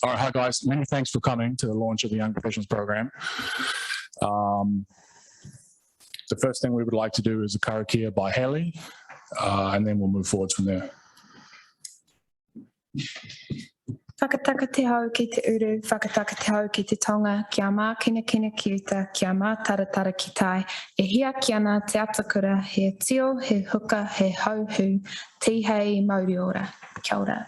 All right, hi guys. Many thanks for coming to the launch of the Young Professionals Program. The first thing we would like to do is a karakia by Haley, and then we'll move forward from there. Whakataka te hau ki te uru, whakataka te hau ki te tonga, kia mā kina kina ki uta, kia mā taratara ki tai, e hia ki ana te atakura, he tio, he huka, he hauhu, ti hei mauri ora. Kia ora.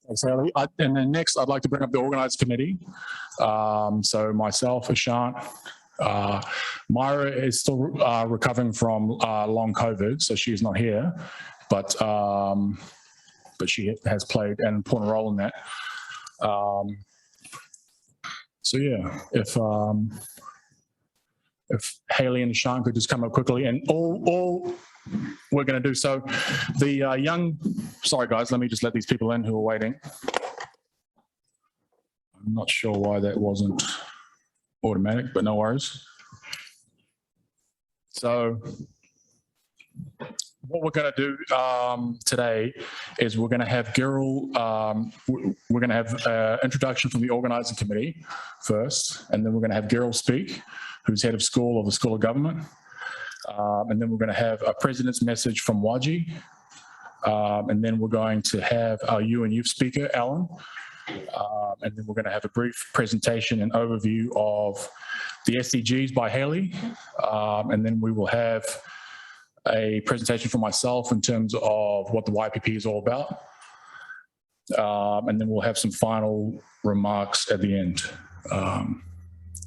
Thanks, Haley. And then next, I'd like to bring up the organised committee. So myself, Ishant, Myra is still recovering from long COVID, so she's not here. But she has played an important role in that. So yeah, if Haley and Sean could just come up quickly, and all we're going to do. So the sorry guys, let me just let these people in who are waiting. I'm not sure why that wasn't automatic, but no worries. So what we're going to do today is we're going to have Giroud, we're going to have an introduction from the organising committee first, and then we're going to have Giroud speak, who's head of school of the School of Government, and then we're going to have a president's message from Waji, and then we're going to have our UN Youth speaker, Alain, and then we're going to have a brief presentation and overview of the Sdgs by Haley, and then we will have a presentation from myself in terms of what the YPP is all about. And then we'll have some final remarks at the end.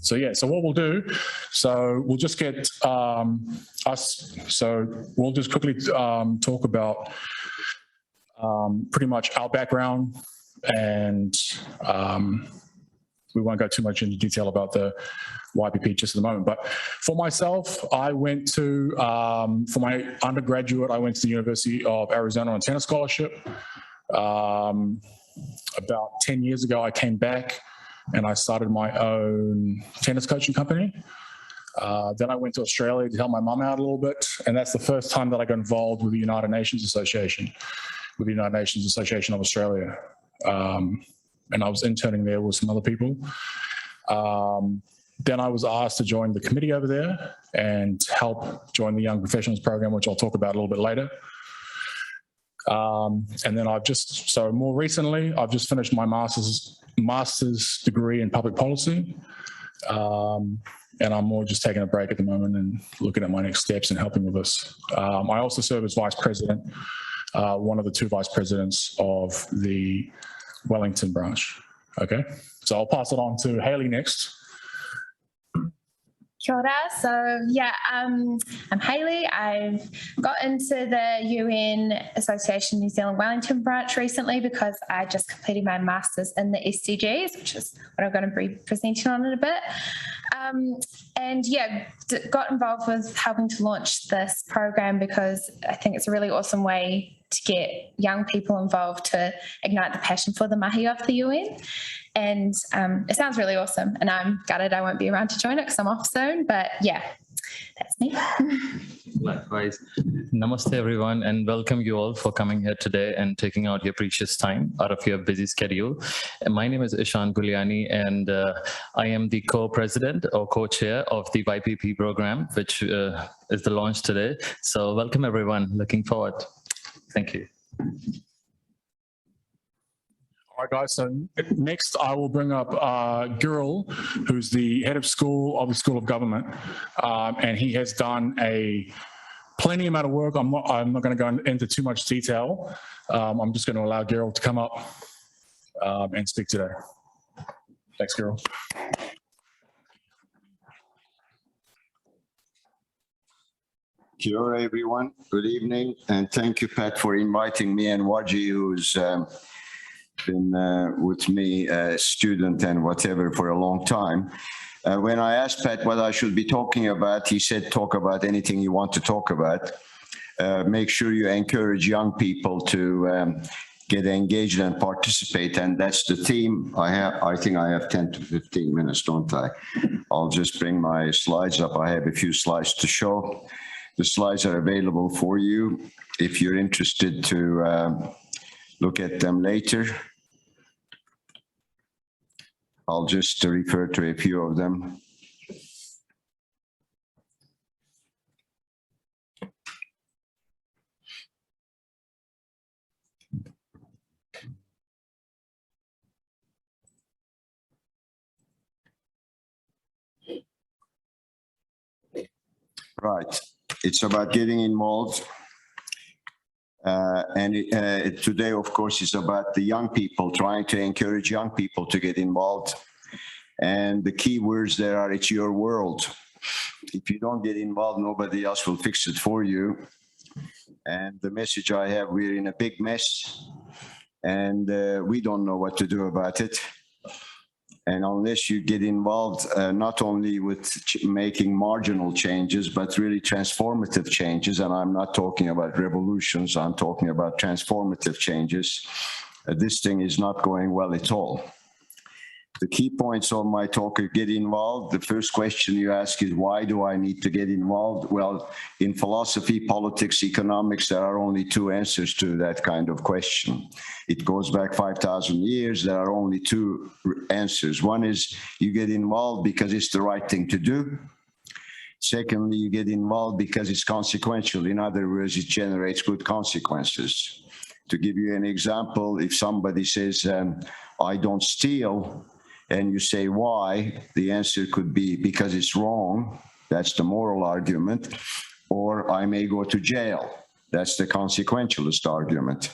So yeah, so what we'll do, so we'll just get we'll just quickly talk about pretty much our background, and we won't go too much into detail about the YPP just at the moment. But for myself, I went to, for my undergraduate, I went to the University of Arizona on a tennis scholarship. About 10 years ago, I came back and I started my own tennis coaching company. Then I went to Australia to help my mum out a little bit. And that's the first time that I got involved with the United Nations Association, with the United Nations Association of Australia. And I was interning there with some other people. Then I was asked to join the committee over there and help join the Young Professionals Program, which I'll talk about a little bit later. And then so more recently, I've just finished my master's degree in public policy. And I'm more just taking a break at the moment and looking at my next steps and helping with this. I also serve as vice president, one of the two vice presidents of the Wellington branch. Okay, so I'll pass it on to Haley next. Kia ora. So yeah, I'm Haley. I've got into the UN Association New Zealand Wellington branch recently because I just completed my master's in the SDGs, which is what I'm going to be presenting on in a bit. And yeah, got involved with helping to launch this program because I think it's a really awesome way to get young people involved to ignite the passion for the mahi of the UN. And it sounds really awesome, and I'm gutted I won't be around to join it because I'm off soon, but yeah, that's me. Likewise. Namaste everyone, and welcome you all for coming here today and taking out your precious time out of your busy schedule. And my name is ishant.ghulyani, and I am the co-president or co-chair of the YPP program, which is the launch today. So welcome everyone, looking forward. Thank you. All right, guys, so next I will bring up Giroud, who's the head of school of the School of Government, and he has done plenty amount of work. I'm not going to go into too much detail. I'm just going to allow Giroud to come up and speak today. Thanks, Giroud. Kia ora, everyone. Good evening, and thank you, Pat, for inviting me and Waji, who's been with me, a student and whatever, for a long time. When I asked Pat what I should be talking about, he said, talk about anything you want to talk about. Make sure you encourage young people to get engaged and participate, and that's the theme. I think I have 10 to 15 minutes, don't I? I'll just bring my slides up. I have a few slides to show. The slides are available for you. if you're interested to look at them later. I'll just refer to a few of them. Right, it's about getting involved. Today, of course, is about the young people, trying to encourage young people to get involved. And the key words there are, it's your world. If you don't get involved, nobody else will fix it for you. And the message I have, we're in a big mess, and we don't know what to do about it. And unless you get involved, not only with making marginal changes, but really transformative changes, and I'm not talking about revolutions, I'm talking about transformative changes, this thing is not going well at all. The key points of my talk are: get involved. The first question you ask is, why do I need to get involved? Well, in philosophy, politics, economics, there are only two answers to that kind of question. It goes back 5,000 years. There are only two answers. One is you get involved because it's the right thing to do. Secondly, you get involved because it's consequential. In other words, it generates good consequences. To give you an example, if somebody says, I don't steal, and you say why, the answer could be because it's wrong. That's the moral argument. Or I may go to jail. That's the consequentialist argument.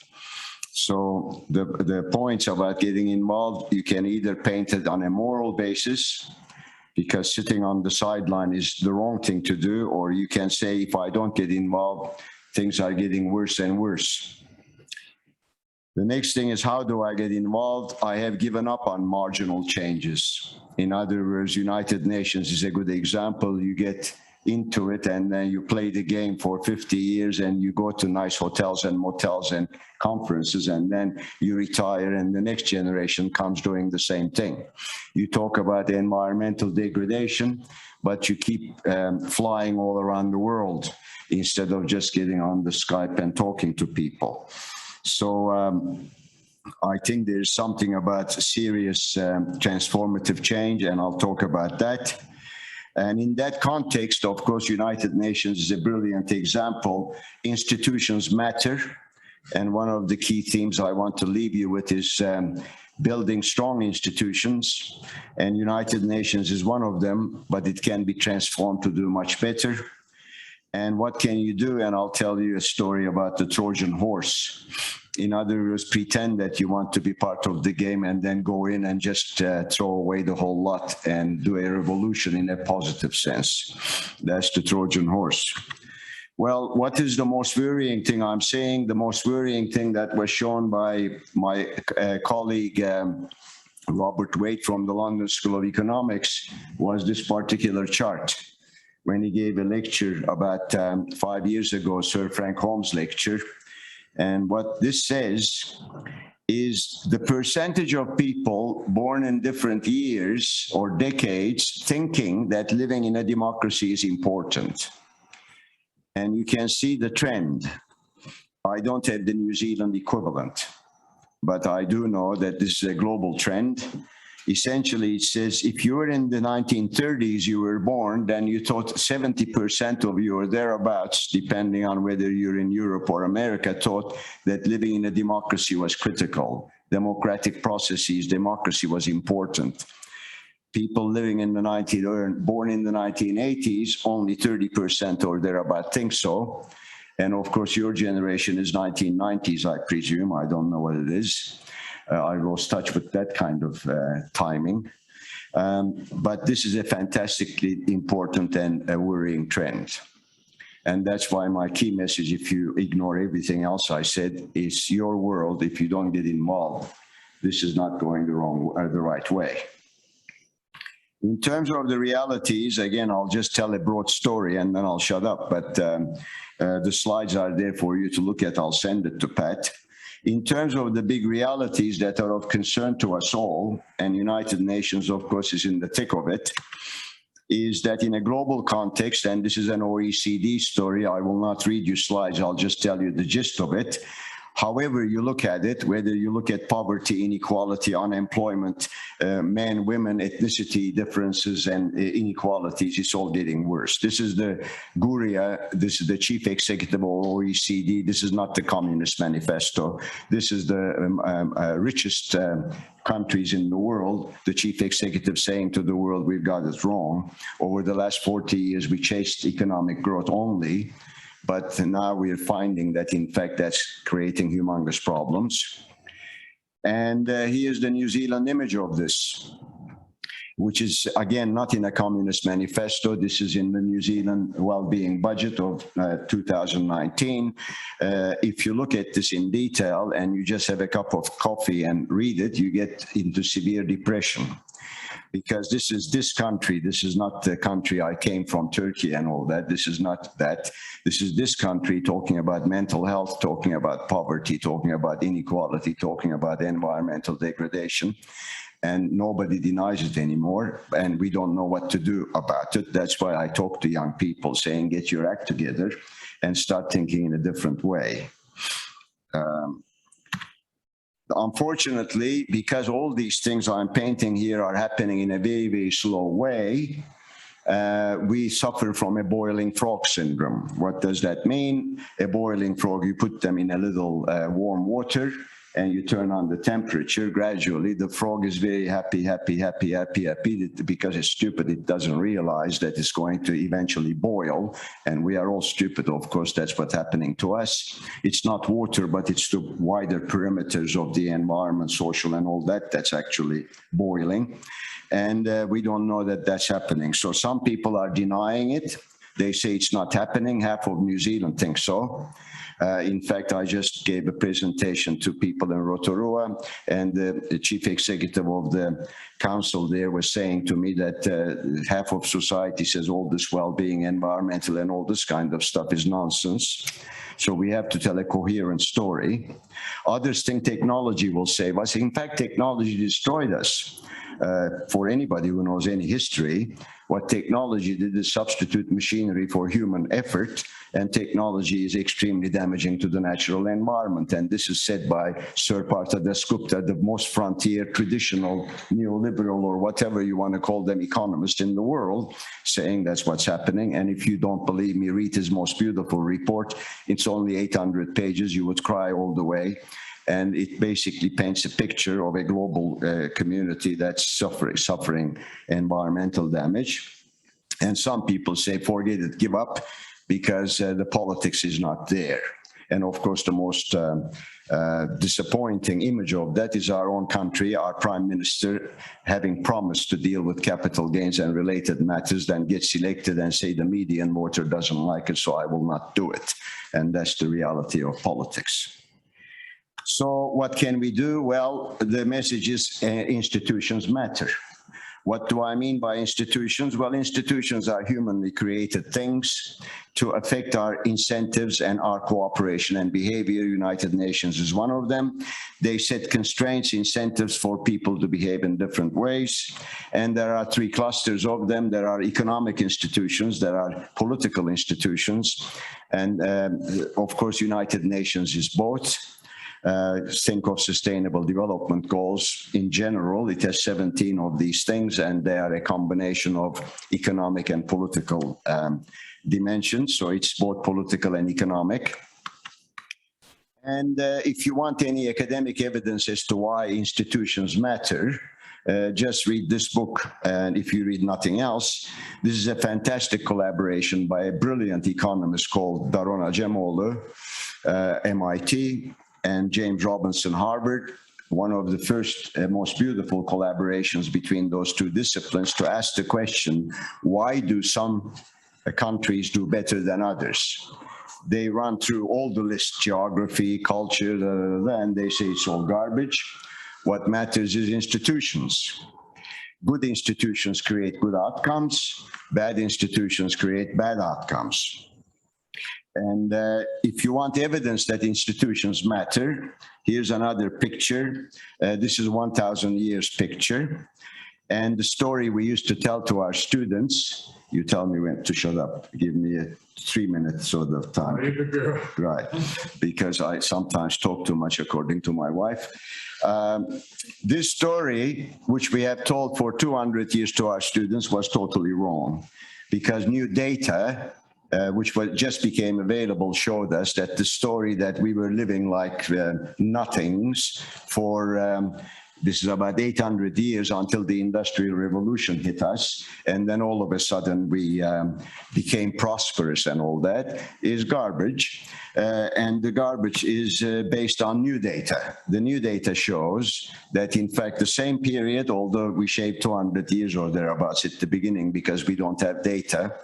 So the points about getting involved, you can either paint it on a moral basis, because sitting on the sideline is the wrong thing to do, or you can say, if I don't get involved, things are getting worse and worse. The next thing is, how do I get involved? I have given up on marginal changes. In other words, United Nations is a good example. You get into it and then you play the game for 50 years and you go to nice hotels and motels and conferences, and then you retire and the next generation comes doing the same thing. You talk about environmental degradation, but you keep flying all around the world instead of just getting on the Skype and talking to people. So I think there's something about serious transformative change, and I'll talk about that. And in that context, of course, United Nations is a brilliant example. Institutions matter. And one of the key themes I want to leave you with is building strong institutions. And United Nations is one of them, but it can be transformed to do much better. And what can you do? And I'll tell you a story about the Trojan horse. In other words, pretend that you want to be part of the game and then go in and just throw away the whole lot and do a revolution in a positive sense. That's the Trojan horse. Well, what is the most worrying thing I'm saying? The most worrying thing that was shown by my colleague, Robert Waite from the London School of Economics, was this particular chart. When he gave a lecture about 5 years ago, Sir Frank Holmes' lecture. And what this says is the percentage of people born in different years or decades thinking that living in a democracy is important. And you can see the trend. I don't have the New Zealand equivalent, but I do know that this is a global trend. Essentially, it says if you were in the 1930s, you were born, then you thought 70% of you or thereabouts, depending on whether you're in Europe or America, thought that living in a democracy was critical. Democratic processes, democracy was important. People living in the born in the 1980s, only 30% or thereabout think so. And of course, your generation is 1990s, I presume. I don't know what it is. I lost touch with that kind of timing. But this is a fantastically important and a worrying trend. And that's why my key message, if you ignore everything else I said, is your world. If you don't get involved, this is not going the right way. In terms of the realities, again, I'll just tell a broad story and then I'll shut up. But the slides are there for you to look at. I'll send it to Pat. In terms of the big realities that are of concern to us all, and United Nations, of course, is in the thick of it, is that in a global context, and this is an OECD story, I will not read you slides, I'll just tell you the gist of it. However you look at it, whether you look at poverty, inequality, unemployment, men, women, ethnicity differences, and inequalities, it's all getting worse. This is the Gurria, this is the chief executive of OECD. This is not the Communist Manifesto. This is the richest countries in the world, the chief executive saying to the world, we've got it wrong. Over the last 40 years, we chased economic growth only. But now we're finding that, in fact, that's creating humongous problems. And here's the New Zealand image of this, which is, again, not in a Communist Manifesto. This is in the New Zealand Wellbeing Budget of 2019. If you look at this in detail and you just have a cup of coffee and read it, you get into severe depression. Because this is this country, this is not the country I came from, Turkey and all that. This is not that. This is this country talking about mental health, talking about poverty, talking about inequality, talking about environmental degradation. And nobody denies it anymore. And we don't know what to do about it. That's why I talk to young people saying, get your act together and start thinking in a different way. Unfortunately, because all these things I'm painting here are happening in a very, very slow way, we suffer from a boiling frog syndrome. What does that mean? A boiling frog, you put them in a little warm water and you turn on the temperature gradually. The frog is very happy, because it's stupid. It doesn't realize that it's going to eventually boil. And we are all stupid, of course. That's what's happening to us. It's not water, but it's the wider perimeters of the environment, social and all that, that's actually boiling. And we don't know that that's happening. So some people are denying it. They say it's not happening. Half of New Zealand thinks so. In fact, I just gave a presentation to people in Rotorua, and the chief executive of the council there was saying to me that half of society says all this well-being, environmental, and all this kind of stuff is nonsense. So we have to tell a coherent story. Others think technology will save us. In fact, technology destroyed us. For anybody who knows any history, what technology did is substitute machinery for human effort, and technology is extremely damaging to the natural environment. And this is said by Sir Partha Dasgupta, the most frontier, traditional, neoliberal, or whatever you want to call them, economist in the world, saying that's what's happening. And if you don't believe me, read his most beautiful report. It's only 800 pages. You would cry all the way. And it basically paints a picture of a global community that's suffering environmental damage. And some people say, forget it, give up, because the politics is not there. And of course, the most disappointing image of that is our own country, our prime minister having promised to deal with capital gains and related matters, then gets elected and say the median voter doesn't like it, so I will not do it. And that's the reality of politics. So what can we do? Well, the message is institutions matter. What do I mean by institutions? Well, institutions are humanly created things to affect our incentives and our cooperation and behavior. United Nations is one of them. They set constraints, incentives for people to behave in different ways. And there are three clusters of them. There are economic institutions, there are political institutions, and of course, United Nations is both. Think of Sustainable Development Goals in general. It has 17 of these things, and they are a combination of economic and political dimensions. So it's both political and economic. And if you want any academic evidence as to why institutions matter, just read this book. And if you read nothing else, this is a fantastic collaboration by a brilliant economist called Daron Acemoğlu, MIT, and James Robinson, Harvard. One of the first most beautiful collaborations between those two disciplines to ask the question, why do some countries do better than others? They run through all the lists, geography, culture, and they say it's all garbage. What matters is institutions. Good institutions create good outcomes. Bad institutions create bad outcomes. And if you want evidence that institutions matter, here's another picture. This is 1,000 years picture. And the story we used to tell to our students, you tell me when to shut up, give me a 3-minute sort of time. Right, because I sometimes talk too much according to my wife. This story, which we have told for 200 years to our students, was totally wrong, because new data, which just became available, showed us that the story that we were living like nothings for this is about 800 years until the Industrial Revolution hit us, and then all of a sudden we became prosperous and all that, is garbage. And the garbage is based on new data. The new data shows that, in fact, the same period, although we shaved 200 years or thereabouts at the beginning because we don't have data,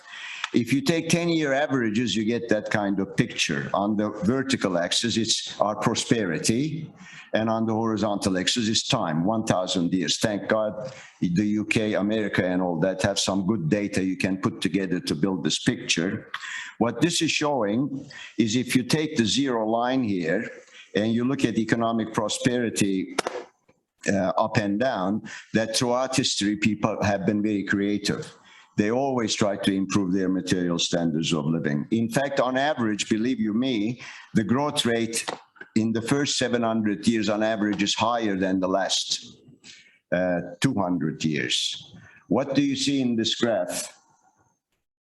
if you take 10-year averages, you get that kind of picture. On the vertical axis, it's our prosperity, and on the horizontal axis is time, 1,000 years. Thank God the UK, America, and all that have some good data you can put together to build this picture. What this is showing is if you take the zero line here and you look at economic prosperity up and down, that throughout history, people have been very creative. They always try to improve their material standards of living. In fact, on average, believe you me, the growth rate in the first 700 years on average is higher than the last 200 years. What do you see in this graph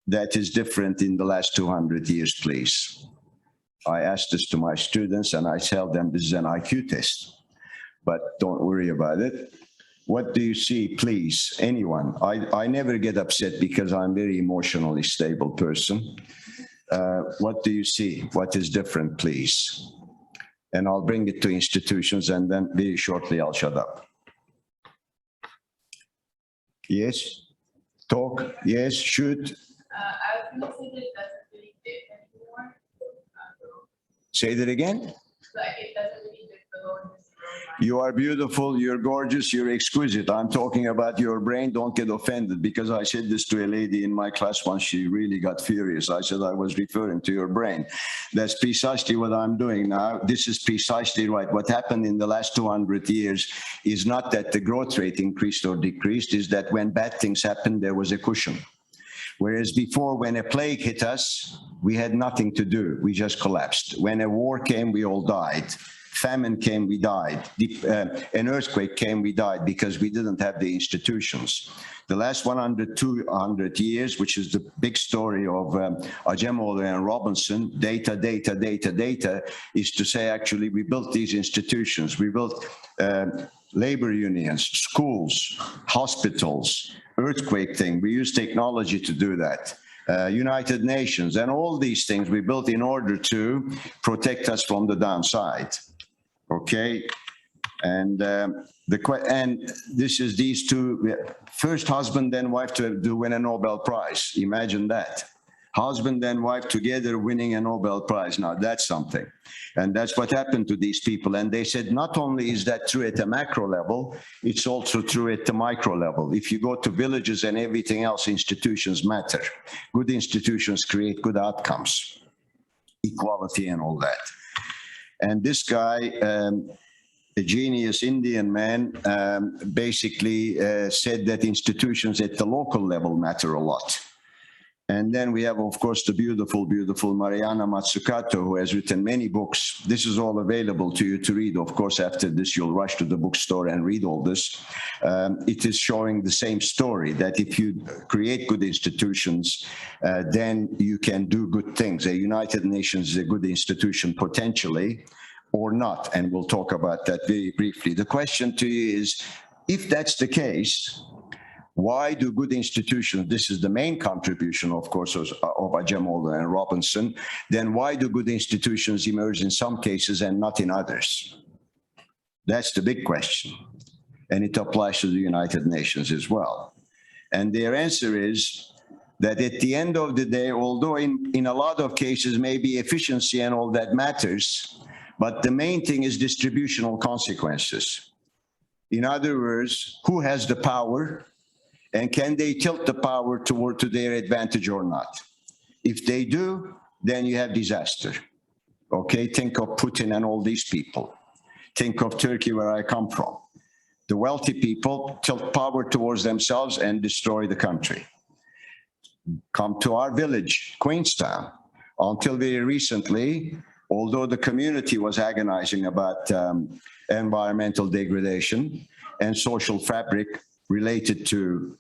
that is different in the last 200 years, please? I asked this to my students and I tell them this is an IQ test, but don't worry about it. What do you see, please? Anyone? I never get upset because I'm a very emotionally stable person. What do you see? What is different, please? And I'll bring it to institutions and then very shortly I'll shut up. Yes? Talk? Yes? Shoot? I was going to say that it doesn't really fit anymore. Say that again? Like it doesn't really fit below in this. You are beautiful, you're gorgeous, you're exquisite. I'm talking about your brain. Don't get offended, because I said this to a lady in my class once. She really got furious. I said I was referring to your brain. That's precisely what I'm doing now. This is precisely right. What happened in the last 200 years is not that the growth rate increased or decreased, is that when bad things happened, there was a cushion. Whereas before, when a plague hit us, we had nothing to do. We just collapsed. When a war came, we all died. Famine came, we died. An earthquake came, we died, because we didn't have the institutions. The last 200 years, which is the big story of Ajemoğlu and Robinson, data, data, data, data, is to say, actually, we built these institutions. We built labor unions, schools, hospitals, earthquake thing. We use technology to do that. United Nations, and all these things we built in order to protect us from the downside. Okay, and this is these two, first husband and wife to win a Nobel Prize. Imagine that. Husband and wife together winning a Nobel Prize. Now that's something. And that's what happened to these people. And they said, not only is that true at the macro level, it's also true at the micro level. If you go to villages and everything else, institutions matter. Good institutions create good outcomes, equality and all that. And this guy, a genius Indian man, basically said that institutions at the local level matter a lot. And then we have, of course, the beautiful, beautiful Mariana Mazzucato, who has written many books. This is all available to you to read. Of course, after this, you'll rush to the bookstore and read all this. It is showing the same story, that if you create good institutions, then you can do good things. The United Nations is a good institution potentially, or not. And we'll talk about that very briefly. The question to you is, if that's the case, why do good institutions, this is the main contribution, of course, of Ajemoğlu and Robinson, then why do good institutions emerge in some cases and not in others? That's the big question. And it applies to the United Nations as well. And their answer is that at the end of the day, although in a lot of cases, maybe efficiency and all that matters, but the main thing is distributional consequences. In other words, who has the power? And can they tilt the power to their advantage or not? If they do, then you have disaster. Okay, think of Putin and all these people. Think of Turkey, where I come from. The wealthy people tilt power towards themselves and destroy the country. Come to our village, Queenstown. Until very recently, although the community was agonizing about environmental degradation and social fabric related to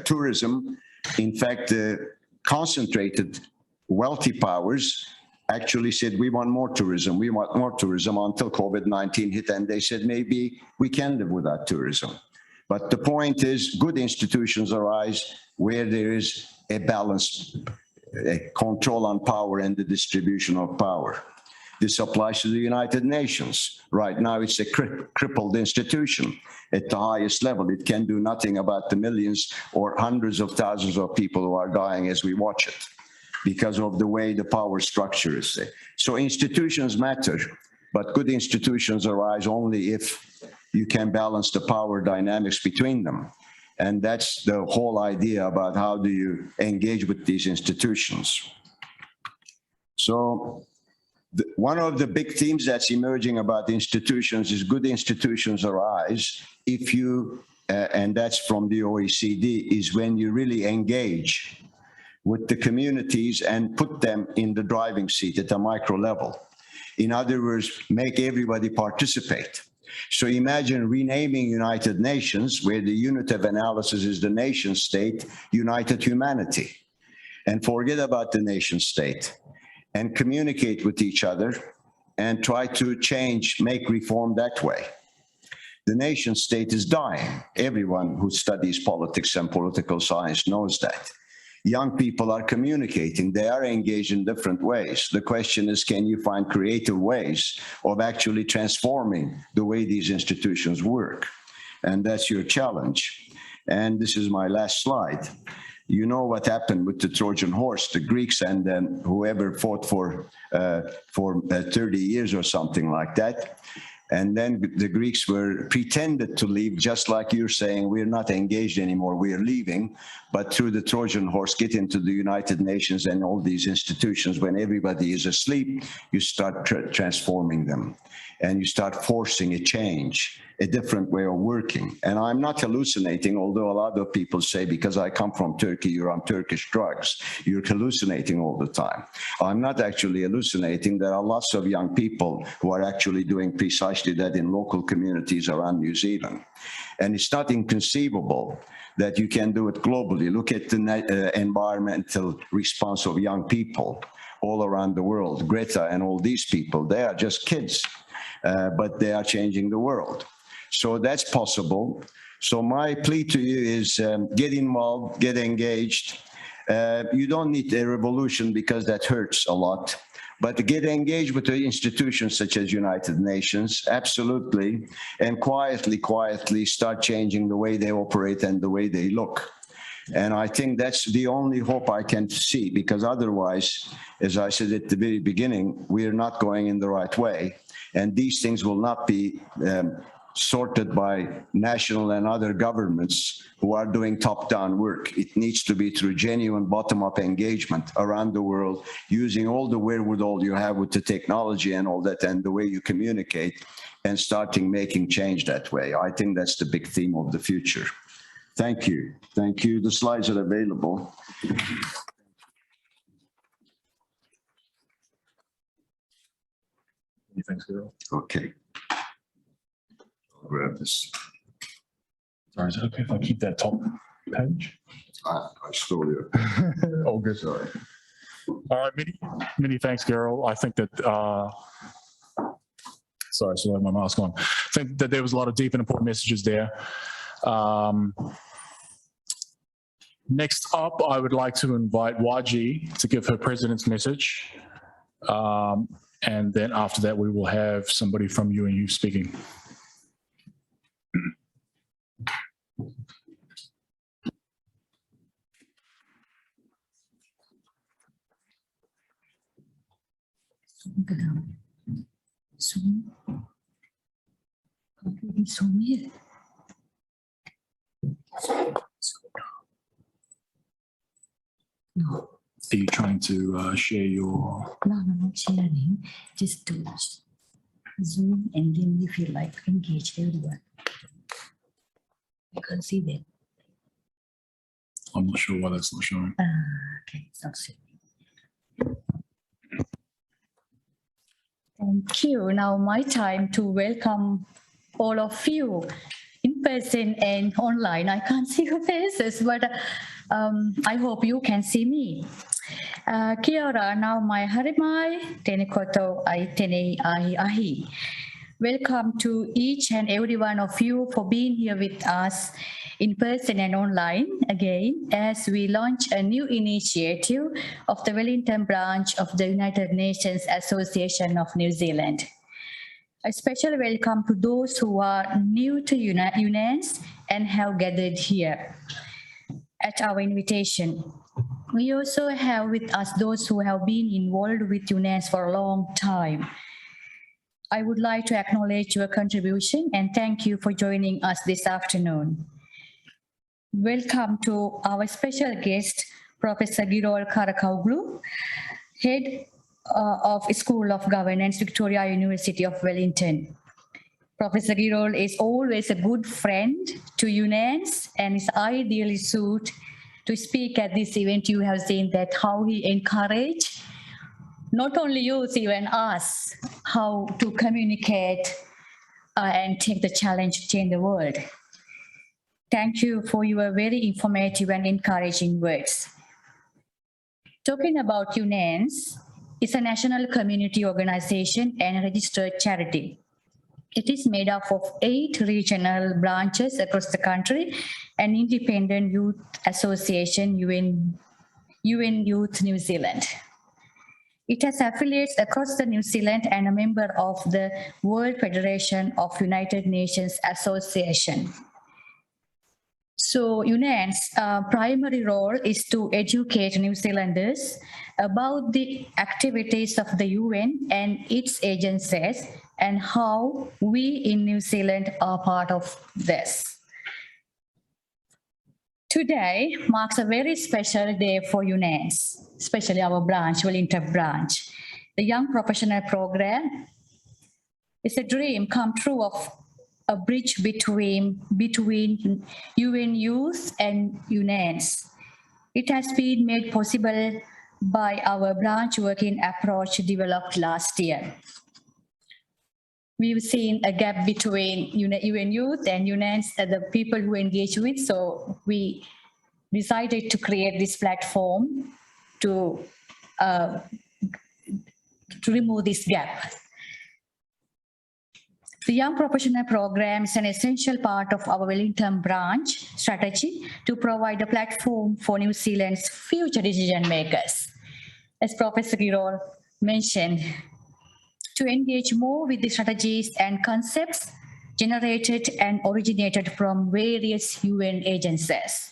tourism, in fact, the concentrated wealthy powers actually said, we want more tourism until COVID-19 hit, and they said, maybe we can live without tourism. But the point is, good institutions arise where there is a balanced control on power and the distribution of power. This applies to the United Nations. Right now, it's a crippled institution at the highest level. It can do nothing about the millions or hundreds of thousands of people who are dying as we watch it because of the way the power structure is. So institutions matter, but good institutions arise only if you can balance the power dynamics between them. And that's the whole idea about how do you engage with these institutions. So one of the big themes that's emerging about institutions is good institutions arise if you, and that's from the OECD, is when you really engage with the communities and put them in the driving seat at a micro level. In other words, make everybody participate. So imagine renaming United Nations, where the unit of analysis is the nation state, United Humanity, and forget about the nation state and communicate with each other and try to change, make reform that way. The nation state is dying. Everyone who studies politics and political science knows that. Young people are communicating. They are engaged in different ways. The question is, can you find creative ways of actually transforming the way these institutions work? And that's your challenge. And this is my last slide. You know what happened with the Trojan horse, the Greeks and then whoever fought for 30 years or something like that. And then the Greeks were pretended to leave, just like you're saying, we're not engaged anymore, we're leaving. But through the Trojan horse, get into the United Nations and all these institutions, when everybody is asleep, you start transforming them. And you start forcing a change, a different way of working. And I'm not hallucinating, although a lot of people say, because I come from Turkey, you're on Turkish drugs. You're hallucinating all the time. I'm not actually hallucinating. There are lots of young people who are actually doing precisely that in local communities around New Zealand. And it's not inconceivable that you can do it globally. Look at the environmental response of young people all around the world. Greta and all these people, they are just kids. But they are changing the world. So that's possible. So my plea to you is get involved, get engaged. You don't need a revolution because that hurts a lot, but get engaged with the institutions such as United Nations, absolutely, and quietly start changing the way they operate and the way they look. And I think that's the only hope I can see, because otherwise, as I said at the very beginning, we are not going in the right way. And these things will not be sorted by national and other governments who are doing top-down work. It needs to be through genuine bottom-up engagement around the world, using all the wherewithal you have with the technology and all that, and the way you communicate, and starting making change that way. I think that's the big theme of the future. Thank you. Thank you. The slides are available. Thanks, Giroud. Okay. I'll grab this. Sorry, is it okay if I keep that top page? I stole you. All good. Sorry. All right, many thanks, Giroud. I think that, sorry, I still have my mask on. I think that there was a lot of deep and important messages there. Next up, I would like to invite YG to give her president's message. And then after that, we will have somebody from UNU speaking. No. Are you trying to share your... No, not sharing. Just do Zoom, and then if you like, engage everyone. I can't see that. I'm not sure why that's not showing. Okay, it's not showing. Thank you. Now my time to welcome all of you in person and online. I can't see your faces, but I hope you can see me. Kia ora, now my harimai, tēnei koutou ai tēnei ahi. Welcome to each and every one of you for being here with us in person and online again as we launch a new initiative of the Wellington branch of the United Nations Association of New Zealand. A special welcome to those who are new to UNANZ and have gathered here at our invitation. We also have with us those who have been involved with UNANZ for a long time. I would like to acknowledge your contribution and thank you for joining us this afternoon. Welcome to our special guest, Professor Giroud Karakawa, Head of School of Governance, Victoria University of Wellington. Professor Giroud is always a good friend to UNANZ and is ideally suited to speak at this event. You have seen that how he encouraged not only youth, even us, how to communicate and take the challenge to change the world. Thank you for your very informative and encouraging words. Talking about UNANZ, it's a national community organization and a registered charity. It is made up of 8 regional branches across the country and independent youth association, UN Youth New Zealand. It has affiliates across the New Zealand and a member of the World Federation of United Nations Association. So UNANZ's primary role is to educate New Zealanders about the activities of the UN and its agencies and how we in New Zealand are part of this. Today marks a very special day for UNANZ, especially our branch, Wellington branch. The Young Professional Program is a dream come true of a bridge between UN Youth and UNANZ. It has been made possible by our branch working approach developed last year. We've seen a gap between UN Youth and UNANZ and the people who engage with, so we decided to create this platform to remove this gap. The Young Professional Program is an essential part of our Wellington branch strategy to provide a platform for New Zealand's future decision makers. As Professor Giroud mentioned, to engage more with the strategies and concepts generated and originated from various UN agencies.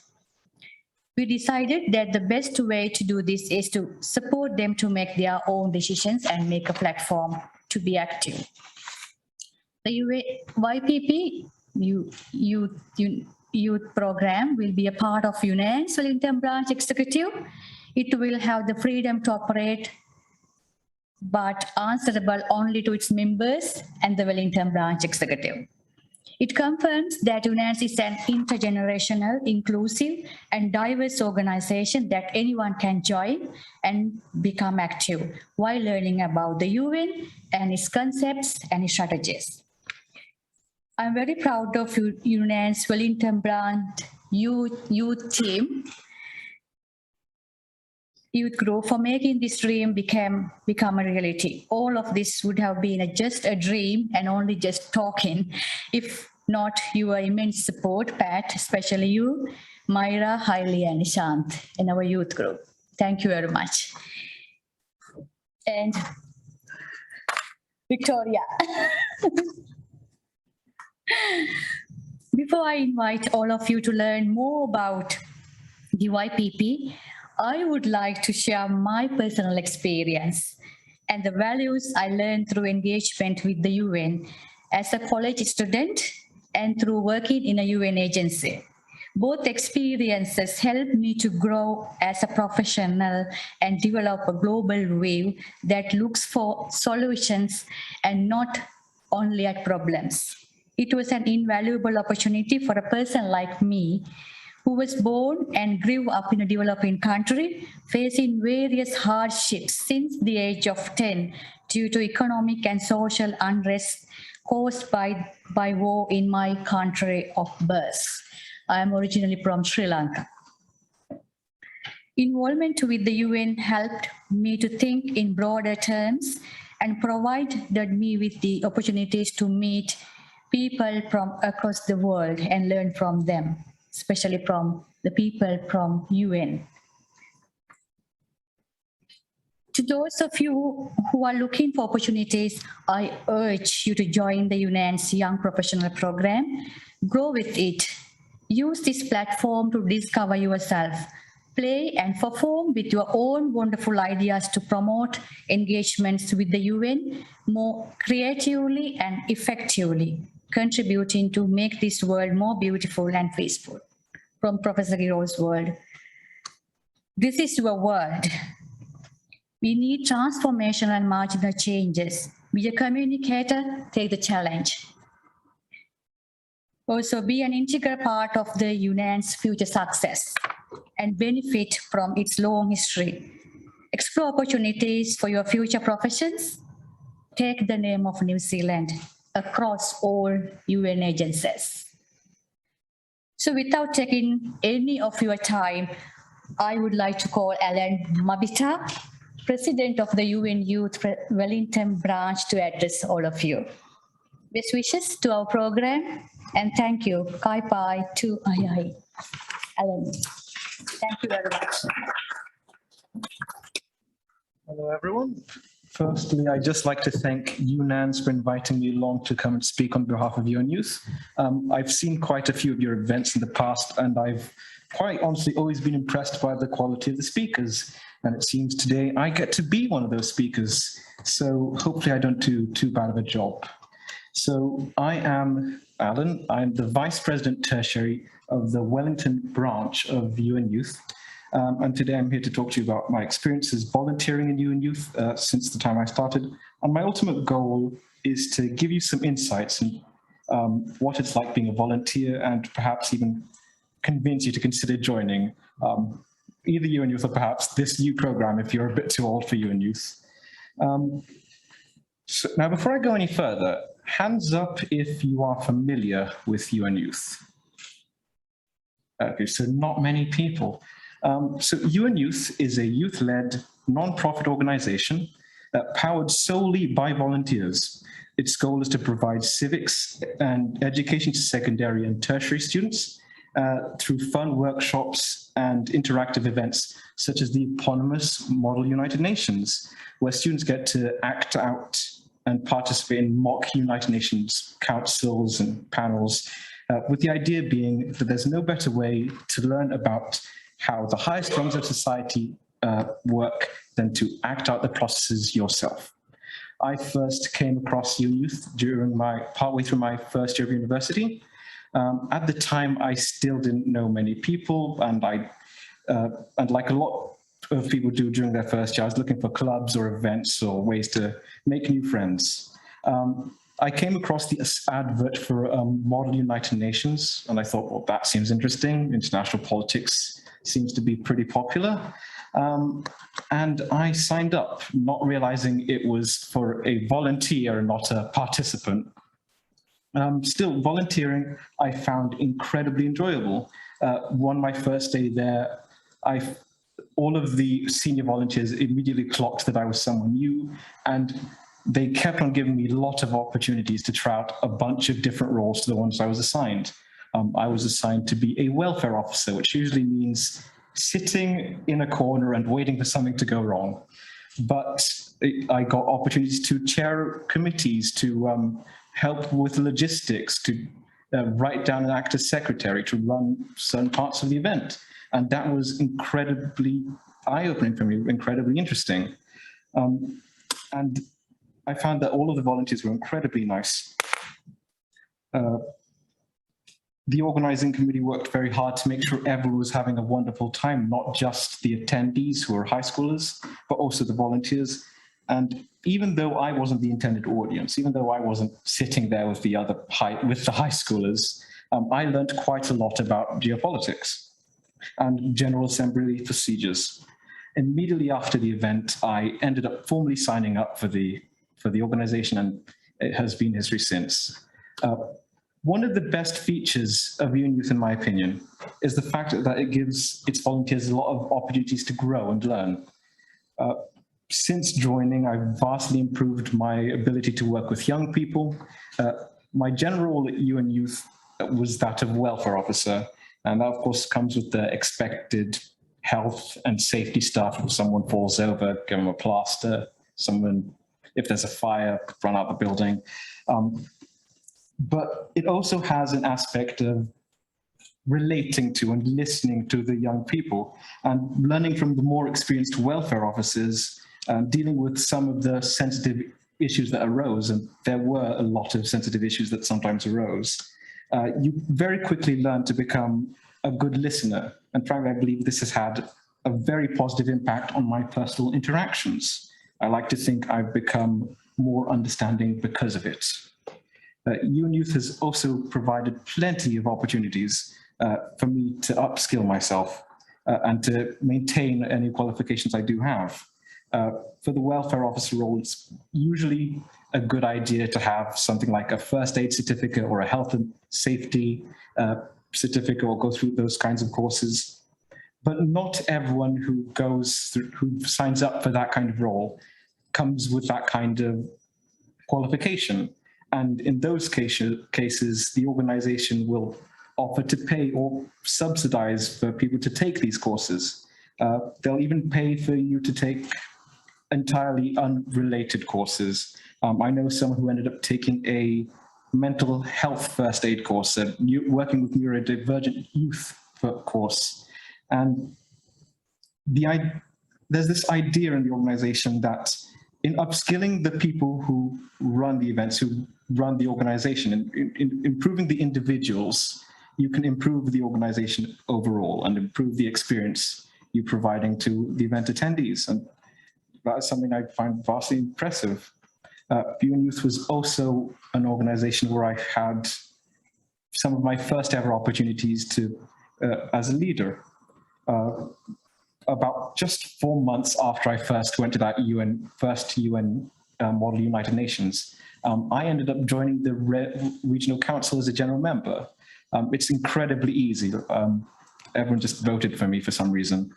We decided that the best way to do this is to support them to make their own decisions and make a platform to be active. The YPP youth program will be a part of UNANZ Wellington Branch Executive. It will have the freedom to operate, but answerable only to its members and the Wellington Branch Executive. It confirms that UNANZ is an intergenerational, inclusive, and diverse organization that anyone can join and become active while learning about the UN and its concepts and its strategies. I'm very proud of UNANZ Wellington Branch youth team, youth group for making this dream become a reality. All of this would have been just a dream and only just talking if not your immense support, Pat, especially you, Myra, Hailey, and Ishant in our youth group. Thank you very much. And Victoria. Before I invite all of you to learn more about the YPP, I would like to share my personal experience and the values I learned through engagement with the UN as a college student and through working in a UN agency. Both experiences helped me to grow as a professional and develop a global view that looks for solutions and not only at problems. It was an invaluable opportunity for a person like me, who was born and grew up in a developing country, facing various hardships since the age of 10 due to economic and social unrest caused by war in my country of birth. I am originally from Sri Lanka. Involvement with the UN helped me to think in broader terms and provided me with the opportunities to meet people from across the world and learn from them, especially from the people from UN. To those of you who are looking for opportunities, I urge you to join the UNANZ Young Professional Program. Grow with it. Use this platform to discover yourself. Play and perform with your own wonderful ideas to promote engagements with the UN more creatively and effectively, contributing to make this world more beautiful and peaceful. From Professor Giroud's world. This is your world. We need transformation and marginal changes. Be a communicator, take the challenge. Also be an integral part of the UNAN's future success and benefit from its long history. Explore opportunities for your future professions. Take the name of New Zealand across all UN agencies. So without taking any of your time, I would like to call Alain Mabita, President of the UNZ Wellington Branch, to address all of you. Best wishes to our program, and thank you. Kai Pai to Ayai. Alain. Thank you very much. Hello, everyone. Firstly, I'd just like to thank UNANZ for inviting me along to come and speak on behalf of UN Youth. I've seen quite a few of your events in the past, and I've quite honestly always been impressed by the quality of the speakers. And it seems today I get to be one of those speakers. So hopefully I don't do too bad of a job. So I am Alain. I'm the Vice President Tertiary of the Wellington Branch of UN Youth. And today I'm here to talk to you about my experiences volunteering in UN Youth since the time I started. And my ultimate goal is to give you some insights in what it's like being a volunteer, and perhaps even convince you to consider joining either UN Youth or perhaps this new program if you're a bit too old for UN Youth. So now, before I go any further, hands up if you are familiar with UN Youth. Okay, so not many people. So UN Youth is a youth-led, non-profit organization powered solely by volunteers. Its goal is to provide civics and education to secondary and tertiary students through fun workshops and interactive events, such as the eponymous Model United Nations, where students get to act out and participate in mock United Nations councils and panels, with the idea being that there's no better way to learn about how the highest rungs of society work than to act out the processes yourself. I first came across UN Youth during partway through my first year of university. At the time, I still didn't know many people, and like a lot of people do during their first year, I was looking for clubs or events or ways to make new friends. I came across the advert for Model United Nations, and I thought, well, that seems interesting. International politics seems to be pretty popular. And I signed up, not realizing it was for a volunteer, not a participant. Still, volunteering I found incredibly enjoyable. My first day there, all of the senior volunteers immediately clocked that I was someone new, and they kept on giving me a lot of opportunities to try out a bunch of different roles to the ones I was assigned. I was assigned to be a welfare officer, which usually means sitting in a corner and waiting for something to go wrong. But I got opportunities to chair committees, to help with logistics, to write down and act as secretary, to run certain parts of the event. And that was incredibly eye-opening for me, incredibly interesting. And I found that all of the volunteers were incredibly nice. The organizing committee worked very hard to make sure everyone was having a wonderful time, not just the attendees who were high schoolers, but also the volunteers. And even though I wasn't the intended audience, even though I wasn't sitting there with the high schoolers, I learned quite a lot about geopolitics and General Assembly procedures. Immediately after the event, I ended up formally signing up for the organization, and it has been history since. One of the best features of UN Youth, in my opinion, is the fact that it gives its volunteers a lot of opportunities to grow and learn. Since joining, I've vastly improved my ability to work with young people. My general role at UN Youth was that of welfare officer, and that of course comes with the expected health and safety stuff. If someone falls over, give them a plaster. If there's a fire, run out the building. But it also has an aspect of relating to and listening to the young people and learning from the more experienced welfare officers, dealing with some of the sensitive issues that arose, and there were a lot of sensitive issues that sometimes arose. You very quickly learn to become a good listener, and frankly, I believe this has had a very positive impact on my personal interactions. I like to think I've become more understanding because of it. UN Youth has also provided plenty of opportunities for me to upskill myself and to maintain any qualifications I do have. For the welfare officer role, it's usually a good idea to have something like a first aid certificate or a health and safety certificate, or go through those kinds of courses. But not everyone who signs up for that kind of role comes with that kind of qualification. And in those cases, the organization will offer to pay or subsidize for people to take these courses. They'll even pay for you to take entirely unrelated courses. I know someone who ended up taking a mental health first aid course, working with neurodivergent youth course. And there's this idea in the organization that in upskilling the people who run the events, who run the organization, and in improving the individuals, you can improve the organization overall and improve the experience you're providing to the event attendees. And that is something I find vastly impressive. UN Youth was also an organization where I had some of my first ever opportunities as a leader. About just 4 months after I first went to that first UN Model United Nations, I ended up joining the Regional Council as a general member. It's incredibly easy. Everyone just voted for me for some reason.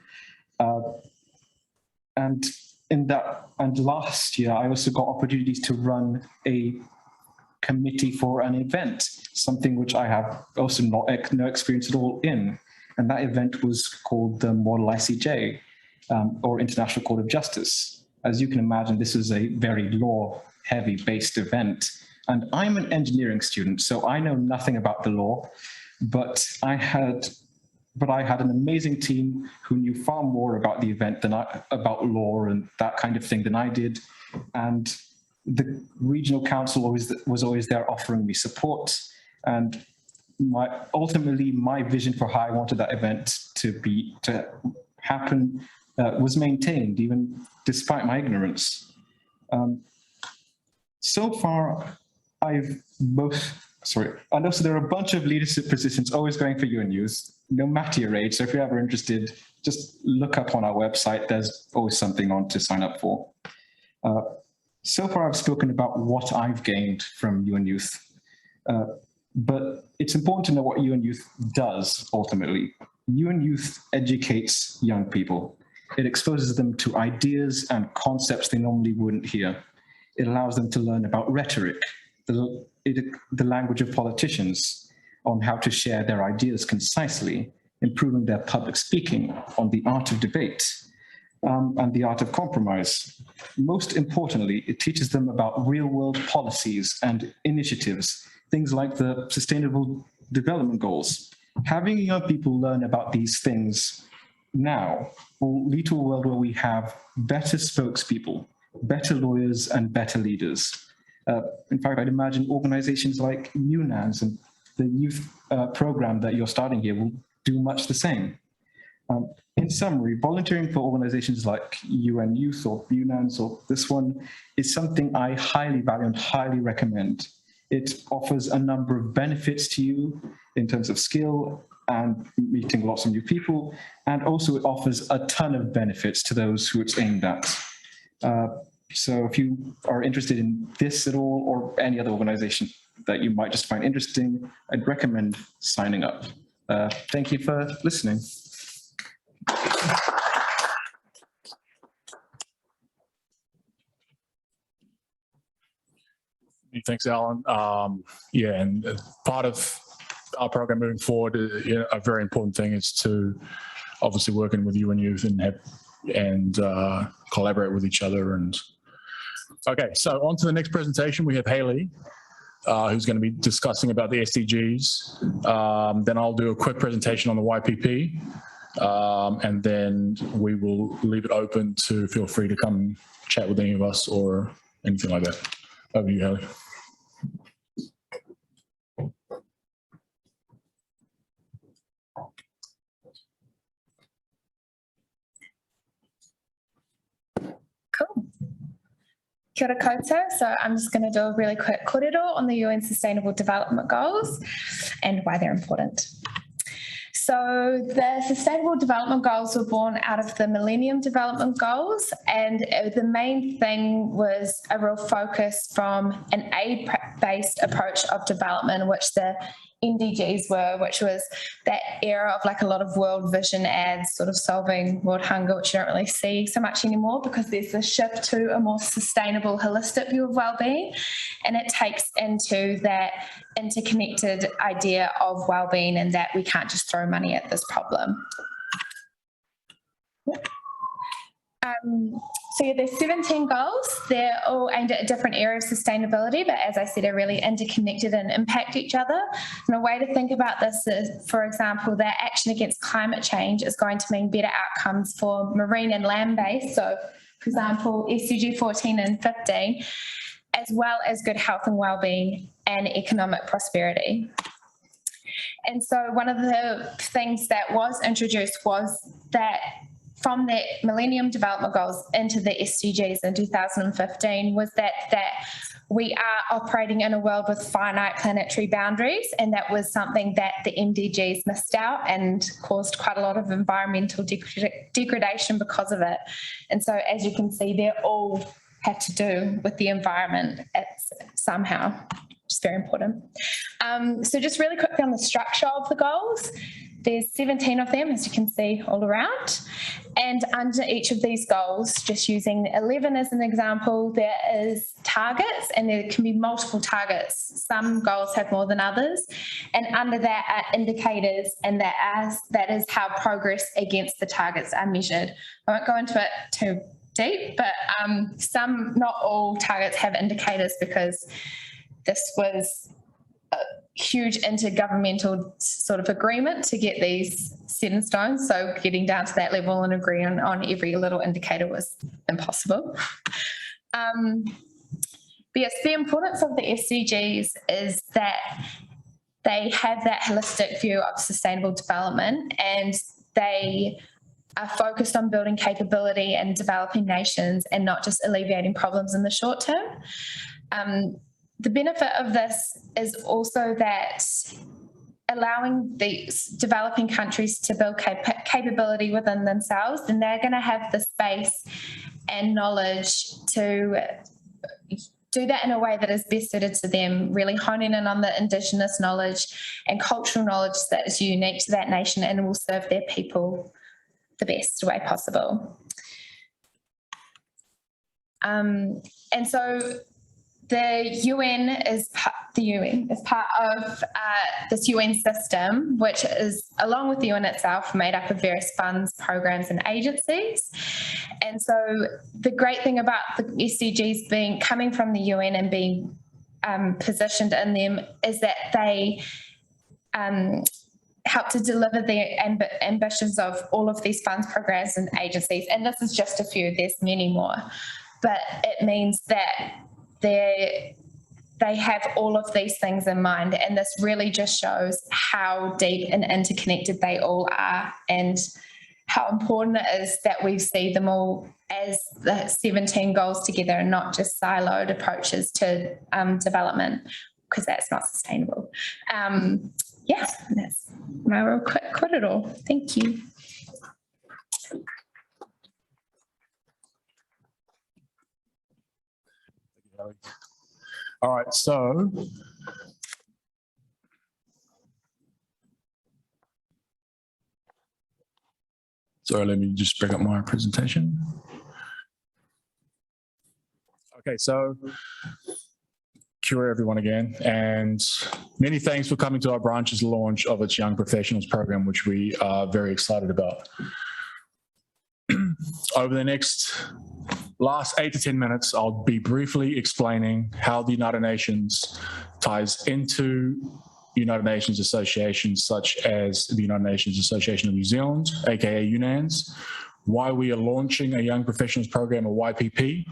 And last year, I also got opportunities to run a committee for an event, something which I have also no experience at all in. And that event was called the Model ICJ, or International Court of Justice. As you can imagine, this is a very law-heavy based event. And I'm an engineering student, so I know nothing about the law, but I had an amazing team who knew far more about the event about law and that kind of thing than I did. And the regional council was always there offering me support. And ultimately, my vision for how I wanted that event to happen was maintained, even despite my ignorance. So far, and also there are a bunch of leadership positions always going for UN Youth, no matter your age. So if you're ever interested, just look up on our website. There's always something on to sign up for. So far, I've spoken about what I've gained from UN Youth, but it's important to know what UN Youth does ultimately. UN Youth educates young people. It exposes them to ideas and concepts they normally wouldn't hear. It allows them to learn about rhetoric, the language of politicians, on how to share their ideas concisely, improving their public speaking, on the art of debate, and the art of compromise. Most importantly, it teaches them about real-world policies and initiatives, things like the Sustainable Development Goals. Having young people learn about these things now will lead to a world where we have better spokespeople, better lawyers, and better leaders. In fact, I'd imagine organizations like UNANZ and the youth program that you're starting here will do much the same. In summary, volunteering for organizations like UN Youth or UNANZ or this one is something I highly value and highly recommend. It offers a number of benefits to you in terms of skill and meeting lots of new people, and also it offers a ton of benefits to those who it's aimed at. So if you are interested in this at all or any other organization that you might just find interesting, I'd recommend signing up. Thank you for listening. Thanks, Alan. Yeah, and part of our program moving forward, a very important thing is to obviously working with UN Youth and collaborate with each other. And okay, so on to the next presentation. We have Haley, who's going to be discussing about the SDGs. Then I'll do a quick presentation on the YPP, and then we will leave it open to feel free to come chat with any of us or anything like that. Over to you, Haley. Cool. Kia ora koutou. So I'm just going to do a really quick kōrero on the UN Sustainable Development Goals and why they're important. So the Sustainable Development Goals were born out of the Millennium Development Goals, and the main thing was a real focus from an aid-based approach of development, which the NDGs were, which was that era of like a lot of world vision ads sort of solving world hunger, which you don't really see so much anymore because there's a shift to a more sustainable, holistic view of well-being, and it takes into that interconnected idea of well-being and that we can't just throw money at this problem. So yeah, there's 17 goals. They're all aimed at a different area of sustainability, but as I said, are really interconnected and impact each other. And a way to think about this is, for example, that action against climate change is going to mean better outcomes for marine and land-based. So, for example, SDG 14 and 15, as well as good health and well-being and economic prosperity. And so one of the things that was introduced was that from the Millennium Development Goals into the SDGs in 2015 was that we are operating in a world with finite planetary boundaries, and that was something that the MDGs missed out and caused quite a lot of environmental degradation because of it. And so as you can see, they all have to do with the environment somehow, which is very important. So just really quickly on the structure of the goals. There's 17 of them, as you can see all around. And under each of these goals, just using 11 as an example, there is targets, and there can be multiple targets. Some goals have more than others. And under that are indicators, and that is how progress against the targets are measured. I won't go into it too deep, but not all targets have indicators because this was a huge intergovernmental sort of agreement to get these set in stone. So getting down to that level and agreeing on every little indicator was impossible. But yes, the importance of the SDGs is that they have that holistic view of sustainable development, and they are focused on building capability in developing nations and not just alleviating problems in the short term. The benefit of this is also that allowing these developing countries to build capability within themselves, then they're going to have the space and knowledge to do that in a way that is best suited to them, really honing in on the Indigenous knowledge and cultural knowledge that is unique to that nation and will serve their people the best way possible. And so the UN is part of this UN system, which is, along with the UN itself, made up of various funds, programs and agencies. And so the great thing about the SDGs coming from the UN and being positioned in them is that they help to deliver the ambitions of all of these funds, programs and agencies. And this is just a few, there's many more. But it means that they have all of these things in mind, and this really just shows how deep and interconnected they all are, and how important it is that we see them all as the 17 goals together and not just siloed approaches to development, because that's not sustainable. Yeah, that's my real quick all. Thank you. All right, so sorry, let me just bring up my presentation. Okay, so cure everyone again, and many thanks for coming to our branch's launch of its Young Professionals program, which we are very excited about. Over the last 8 to 10 minutes, I'll be briefly explaining how the United Nations ties into United Nations associations such as the United Nations Association of New Zealand, aka UNANZ, why we are launching a Young Professionals program, or YPP,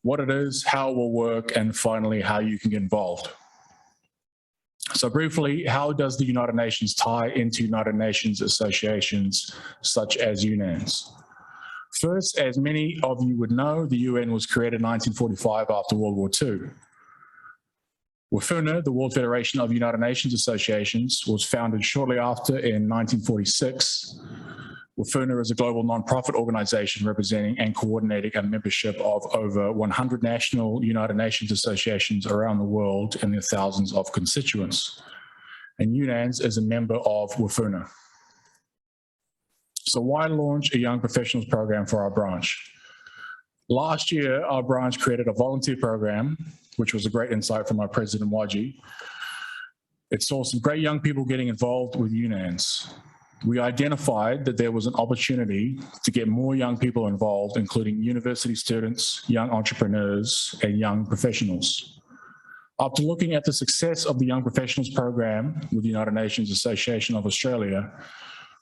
what it is, how it will work, and finally how you can get involved. So briefly, how does the United Nations tie into United Nations associations such as UNANZ? First, as many of you would know, the UN was created in 1945 after World War II. WFUNA, the World Federation of United Nations Associations, was founded shortly after in 1946. WFUNA is a global non-profit organization representing and coordinating a membership of over 100 national United Nations associations around the world and their thousands of constituents. And UNANZ is a member of WFUNA. So why launch a Young Professionals program for our branch? Last year, our branch created a volunteer program, which was a great insight from our president, Waji. It saw some great young people getting involved with UNANZ. We identified that there was an opportunity to get more young people involved, including university students, young entrepreneurs, and young professionals. After looking at the success of the Young Professionals program with the United Nations Association of Australia,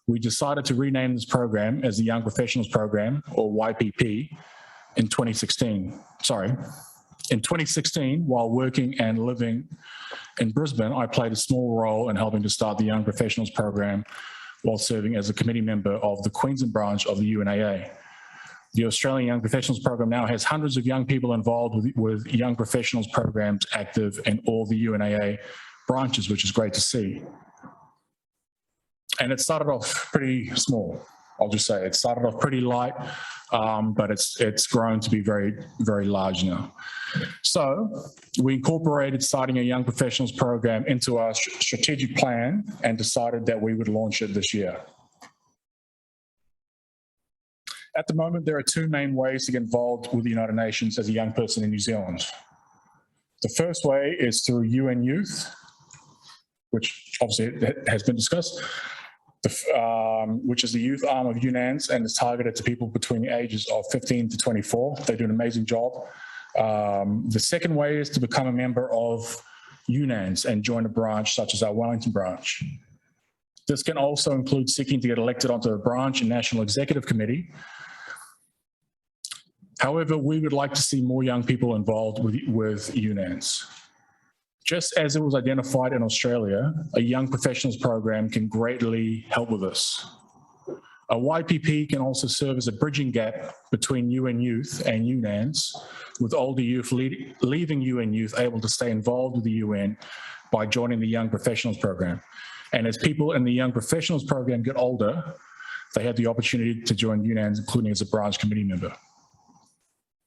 we decided to rename this program as the Young Professionals Program, or YPP, in 2016. In 2016, while working and living in Brisbane, I played a small role in helping to start the Young Professionals Program while serving as a committee member of the Queensland branch of the UNAA. The Australian Young Professionals Program now has hundreds of young people involved with Young Professionals programs active in all the UNAA branches, which is great to see. And it started off pretty small. I'll just say it started off pretty light, but it's grown to be very, very large now. So we incorporated starting a Young Professionals program into our strategic plan and decided that we would launch it this year. At the moment, there are two main ways to get involved with the United Nations as a young person in New Zealand. The first way is through UN Youth, which obviously has been discussed, which is the youth arm of UNANZ and is targeted to people between the ages of 15 to 24. They do an amazing job. The second way is to become a member of UNANZ and join a branch such as our Wellington branch. This can also include seeking to get elected onto a branch and national executive committee. However, we would like to see more young people involved with UNANZ. Just as it was identified in Australia, a Young Professionals program can greatly help with this. A YPP can also serve as a bridging gap between UN Youth and UNANZ, with older youth leaving UN Youth able to stay involved with the UN by joining the Young Professionals program. And as people in the Young Professionals program get older, they have the opportunity to join UNANZ, including as a branch committee member.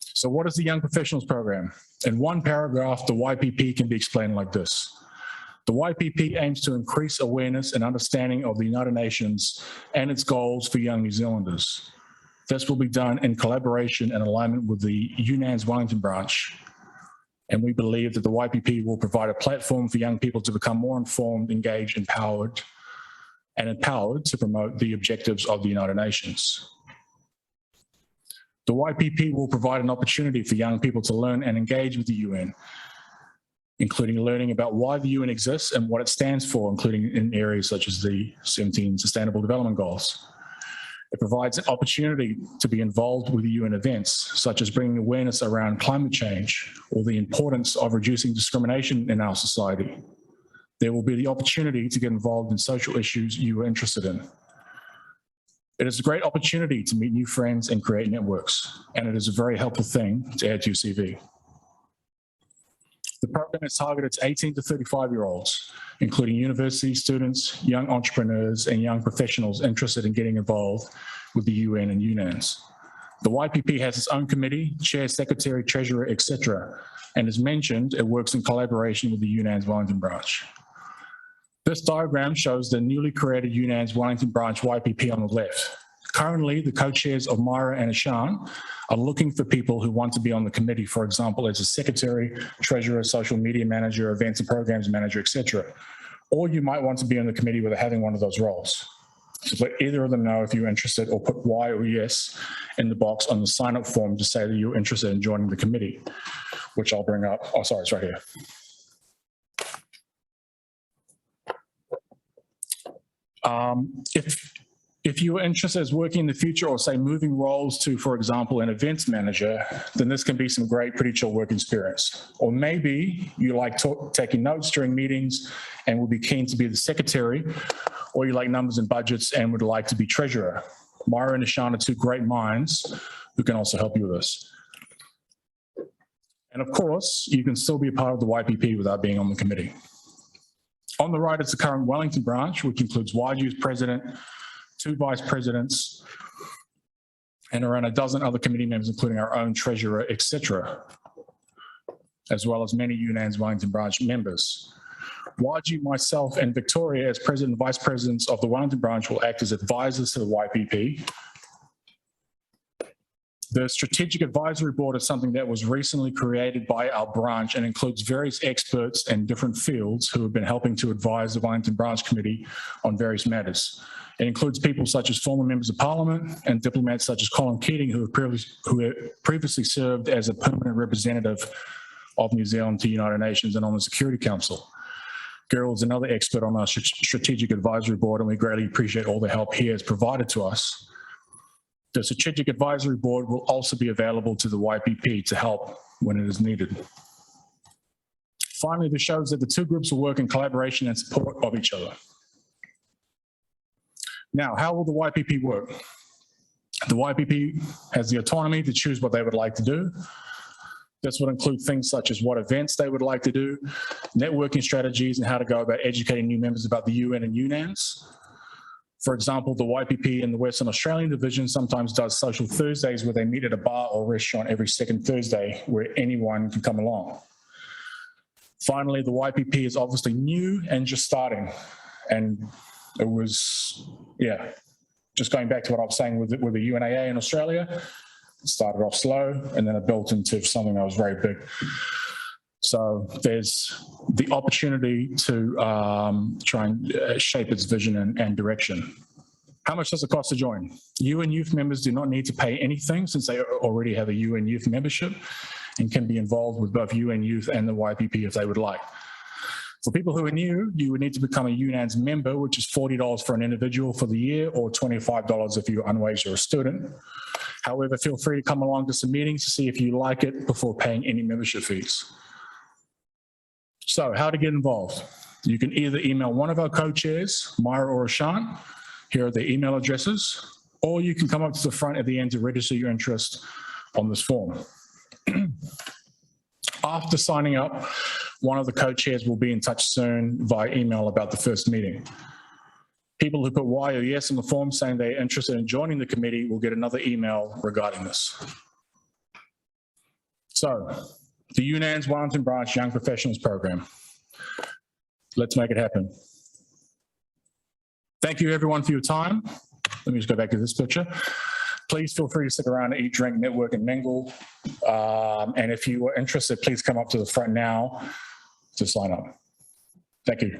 So what is the Young Professionals program? In one paragraph, the YPP can be explained like this. The YPP aims to increase awareness and understanding of the United Nations and its goals for young New Zealanders. This will be done in collaboration and alignment with the UNANZ Wellington Branch. And we believe that the YPP will provide a platform for young people to become more informed, engaged, empowered to promote the objectives of the United Nations. The YPP will provide an opportunity for young people to learn and engage with the UN, including learning about why the UN exists and what it stands for, including in areas such as the 17 Sustainable Development Goals. It provides an opportunity to be involved with the UN events, such as bringing awareness around climate change or the importance of reducing discrimination in our society. There will be the opportunity to get involved in social issues you are interested in. It is a great opportunity to meet new friends and create networks, and it is a very helpful thing to add to your CV. The program is targeted to 18 to 35-year-olds, including university students, young entrepreneurs, and young professionals interested in getting involved with the UN and UNANZ. The YPP has its own committee, chair, secretary, treasurer, etc. And as mentioned, it works in collaboration with the UNANZ Wellington Branch. This diagram shows the newly created UNANZ Wellington Branch YPP on the left. Currently, the co-chairs of Myra and Ishant are looking for people who want to be on the committee, for example, as a secretary, treasurer, social media manager, events and programs manager, etc. Or you might want to be on the committee without having one of those roles. So let either of them know if you're interested, or put Y or yes in the box on the sign-up form to say that you're interested in joining the committee, which I'll bring up. Oh, sorry, it's right here. If you are interested in working in the future, or say moving roles to, for example, an events manager, then this can be some great, pretty chill work experience. Or maybe you like taking notes during meetings and would be keen to be the secretary, or you like numbers and budgets and would like to be treasurer. Myra and Ishant are two great minds who can also help you with this. And of course, you can still be a part of the YPP without being on the committee. On the right is the current Wellington branch, which includes YG's president, 2 vice presidents, and around a dozen other committee members, including our own treasurer, etc., as well as many UNANZ Wellington branch members. YG, myself, and Victoria, as president and vice presidents of the Wellington branch, will act as advisors to the YPP. The Strategic Advisory Board is something that was recently created by our branch and includes various experts in different fields who have been helping to advise the Wellington Branch Committee on various matters. It includes people such as former members of parliament and diplomats such as Colin Keating, who have previously served as a permanent representative of New Zealand to the United Nations and on the Security Council. Giroud is another expert on our Strategic Advisory Board, and we greatly appreciate all the help he has provided to us. The Strategic Advisory Board will also be available to the YPP to help when it is needed. Finally, this shows that the two groups will work in collaboration and support of each other. Now, how will the YPP work? The YPP has the autonomy to choose what they would like to do. This would include things such as what events they would like to do, networking strategies, and how to go about educating new members about the UN and UNANZ. For example, the YPP in the Western Australian division sometimes does social Thursdays where they meet at a bar or restaurant every second Thursday where anyone can come along. Finally, the YPP is obviously new and just starting. And it was, just going back to what I was saying with the UNAA in Australia, it started off slow and then it built into something that was very big. So there's the opportunity to try and shape its vision and direction. How much does it cost to join? UN Youth members do not need to pay anything since they already have a UN Youth membership and can be involved with both UN Youth and the YPP if they would like. For people who are new, you would need to become a UNANZ member, which is $40 for an individual for the year or $25 if you're unwaged or a student. However, feel free to come along to some meetings to see if you like it before paying any membership fees. So how to get involved? You can either email one of our co-chairs, Myra or Ishant. Here are their email addresses, or you can come up to the front at the end to register your interest on this form. After signing up, one of the co-chairs will be in touch soon via email about the first meeting. People who put Y or yes on the form saying they're interested in joining the committee will get another email regarding this. So, the UNANZ Wellington Branch Young Professionals Program. Let's make it happen. Thank you everyone for your time. Let me just go back to this picture. Please feel free to stick around and eat, drink, network, and mingle. And if you are interested, please come up to the front now to sign up. Thank you.